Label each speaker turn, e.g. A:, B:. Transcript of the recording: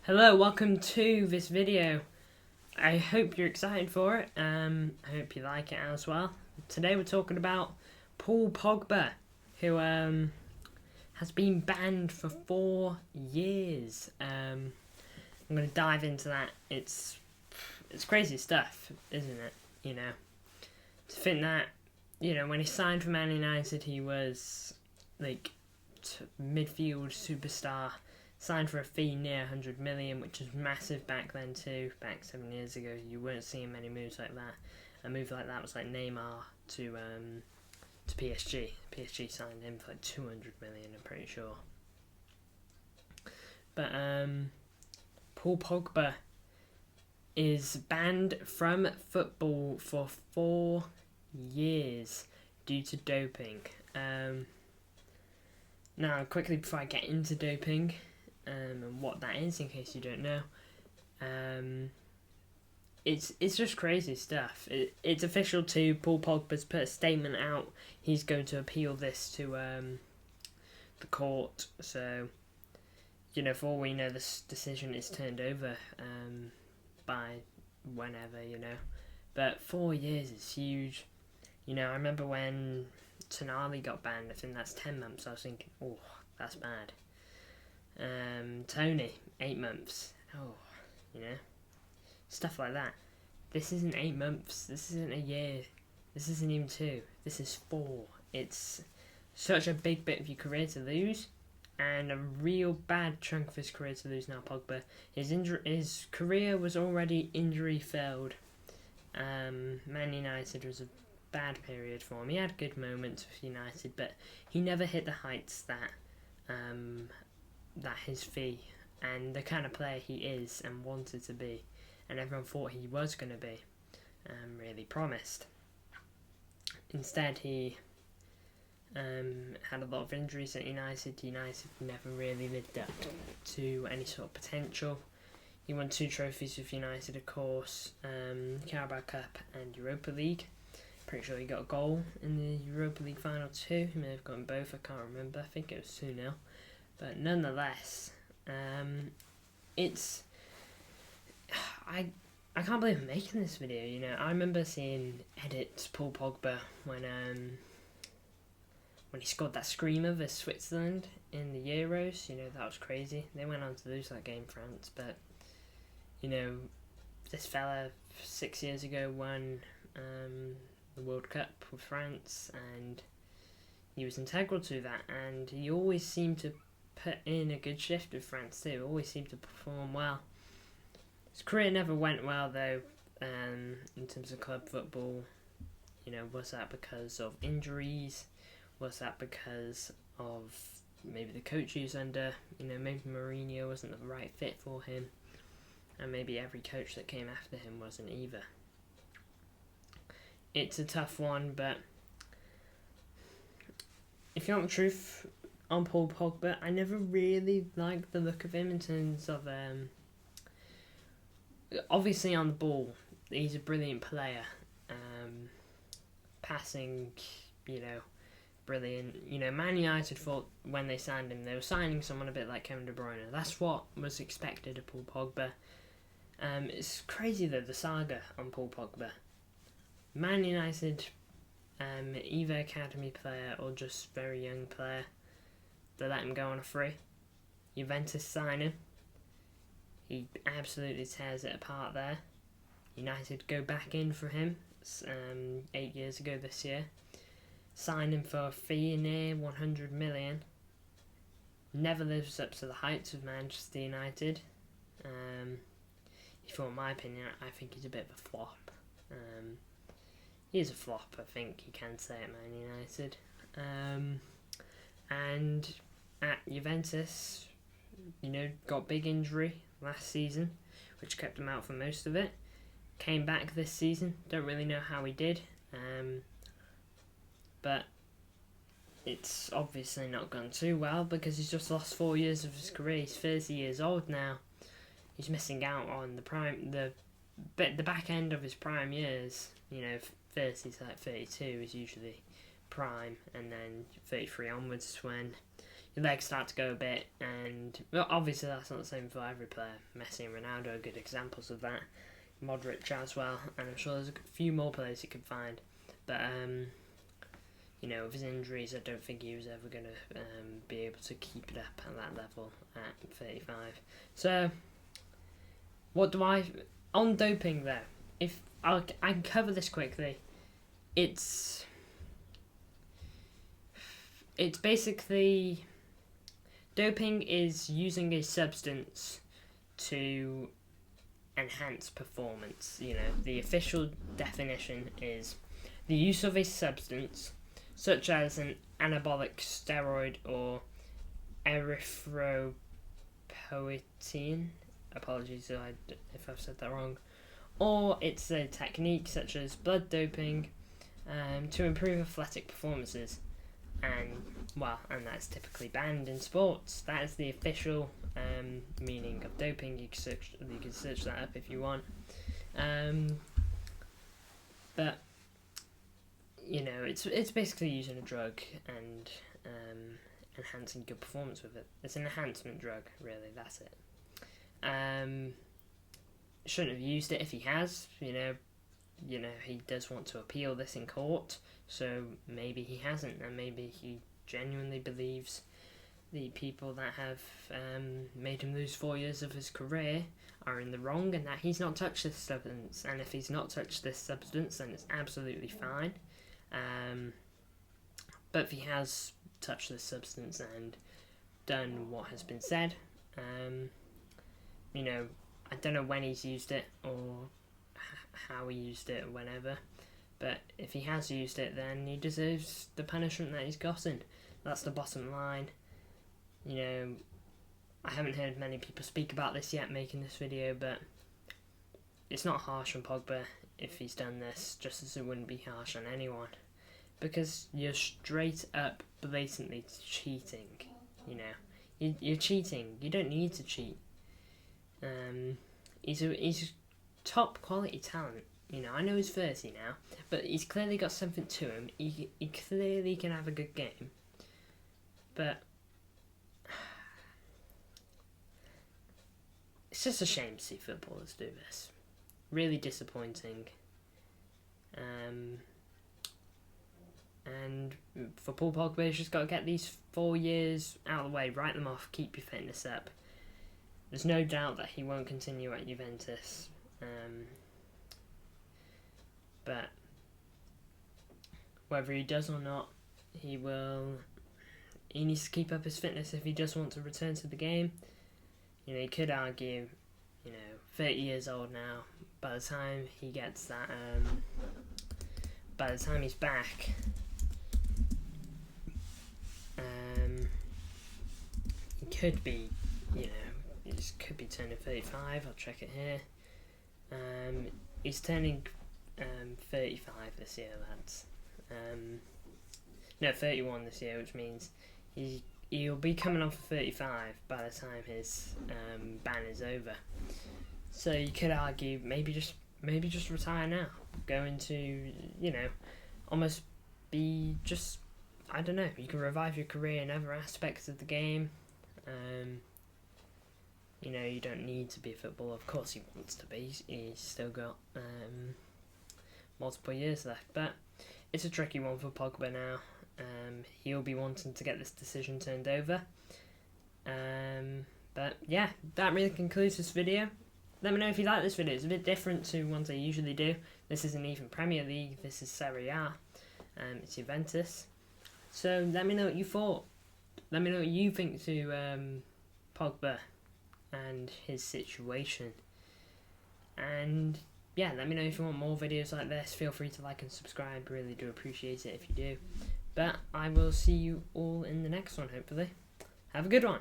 A: Hello, welcome to this video. I hope you're excited for it. I hope you like it as well. Today we're talking about Paul Pogba, who has been banned for 4 years. I'm going to dive into that. It's crazy stuff, isn't it? You know, to think that, when he signed for Man United, he was like midfield superstar. Signed for a fee near 100 million, which was massive back then too. Back 7 years ago, you weren't seeing many moves like that. A move like that was like Neymar to PSG. PSG signed him for like 200 million, I'm pretty sure. But Paul Pogba is banned from football for 4 years due to doping. Now, quickly before I get into doping, and what that is, in case you don't know, it's just crazy stuff. It's official too. Paul Pogba's put a statement out. He's going to appeal this to the court. So, for all we know, this decision is turned over by whenever, But 4 years is huge. I remember when Tonali got banned. I think that's 10 months. I was thinking, oh, that's bad. Tony, 8 months. Oh, stuff like that. This isn't 8 months. This isn't a year. This isn't even 2. This is 4. It's such a big bit of your career to lose, and a real bad chunk of his career to lose now. Pogba, his career was already injury filled. Man United was a bad period for him. He had good moments with United, but he never hit the heights that his fee and the kind of player he is and wanted to be, and everyone thought he was going to be, really promised. Instead, he had a lot of injuries at United. United never really lived up to any sort of potential. He won 2 trophies with United, of course, Carabao Cup and Europa League. Pretty sure he got a goal in the Europa League final too. He may have gotten both, I can't remember. I think it was 2-0. But nonetheless, I can't believe I'm making this video. I remember seeing edits Paul Pogba when he scored that screamer for Switzerland in the Euros. That was crazy. They went on to lose that game, France. But this fella 6 years ago won the World Cup with France, and he was integral to that. And he always seemed to put in a good shift with France too. Always seemed to perform well. His career never went well though, in terms of club football. Was that because of injuries? Was that because of maybe the coach he was under? Maybe Mourinho wasn't the right fit for him, and maybe every coach that came after him wasn't either. It's a tough one, but if you want the truth on Paul Pogba, I never really liked the look of him in terms of obviously on the ball, he's a brilliant player. Passing, brilliant. Man United thought when they signed him, they were signing someone a bit like Kevin De Bruyne. That's what was expected of Paul Pogba. It's crazy though, the saga on Paul Pogba. Man United, either academy player or just very young player, they let him go on a free. Juventus sign him. He absolutely tears it apart there. United go back in for him 8 years ago this year. Sign him for a fee near 100 million. Never lives up to the heights of Manchester United. If you want my opinion, I think he's a bit of a flop. He is a flop, I think you can say, at Man United. And at Juventus, got big injury last season, which kept him out for most of it. Came back this season, don't really know how he did, but it's obviously not gone too well because he's just lost 4 years of his career. He's 30 years old now. He's missing out on the back end of his prime years. 30 to like 32 is usually prime, and then 33 onwards is when your legs start to go a bit, and well, obviously that's not the same for every player. Messi and Ronaldo are good examples of that. Modric as well, and I'm sure there's a few more players you could find. But with his injuries, I don't think he was ever going to be able to keep it up at that level at 35. So, on doping though, if I can cover this quickly, it's basically, doping is using a substance to enhance performance. The official definition is the use of a substance such as an anabolic steroid or erythropoietin, apologies if I've said that wrong, or it's a technique such as blood doping to improve athletic performances, and that's typically banned in sports. That is the official meaning of doping. You can search that up if you want, but it's basically using a drug and enhancing good performance with it. It's an enhancement drug, really. That's it. Shouldn't have used it if he has. He does want to appeal this in court, so maybe he hasn't, and maybe he genuinely believes the people that have made him lose 4 years of his career are in the wrong, and that he's not touched this substance. And if he's not touched this substance, then it's absolutely fine. But if he has touched this substance and done what has been said, I don't know when he's used it or how he used it or whenever, but if he has used it, then he deserves the punishment that he's gotten. That's the bottom line. I haven't heard many people speak about this yet making this video, but it's not harsh on Pogba if he's done this, just as it wouldn't be harsh on anyone, because you're straight up blatantly cheating. You're cheating. You don't need to cheat. He's top quality talent. I know he's 30 now, but he's clearly got something to him. He clearly can have a good game, but it's just a shame to see footballers do this. Really disappointing. And for Paul Pogba, he's just got to get these 4 years out of the way, write them off, keep your fitness up. There's no doubt that he won't continue at Juventus. But whether he does or not, he needs to keep up his fitness if he does want to return to the game. He could argue, 30 years old now, by the time he gets that, by the time he's back, he could be, he could be turning 35, I'll check it here. He's turning 35 this year, lads. 31 this year, which means he'll be coming off 35 by the time his ban is over. So you could argue maybe just retire now, go into almost be just, I don't know. You can revive your career in other aspects of the game. You don't need to be a footballer. Of course he wants to be. He's still got multiple years left, but it's a tricky one for Pogba now. He'll be wanting to get this decision turned over. But yeah, that really concludes this video. Let me know if you like this video. It's a bit different to ones I usually do. This isn't even Premier League. This is Serie A. It's Juventus. So let me know what you thought. Let me know what you think to Pogba and his situation. And yeah, let me know if you want more videos like this. Feel free to like and subscribe. Really do appreciate it if you do. But I will see you all in the next one, hopefully. Have a good one.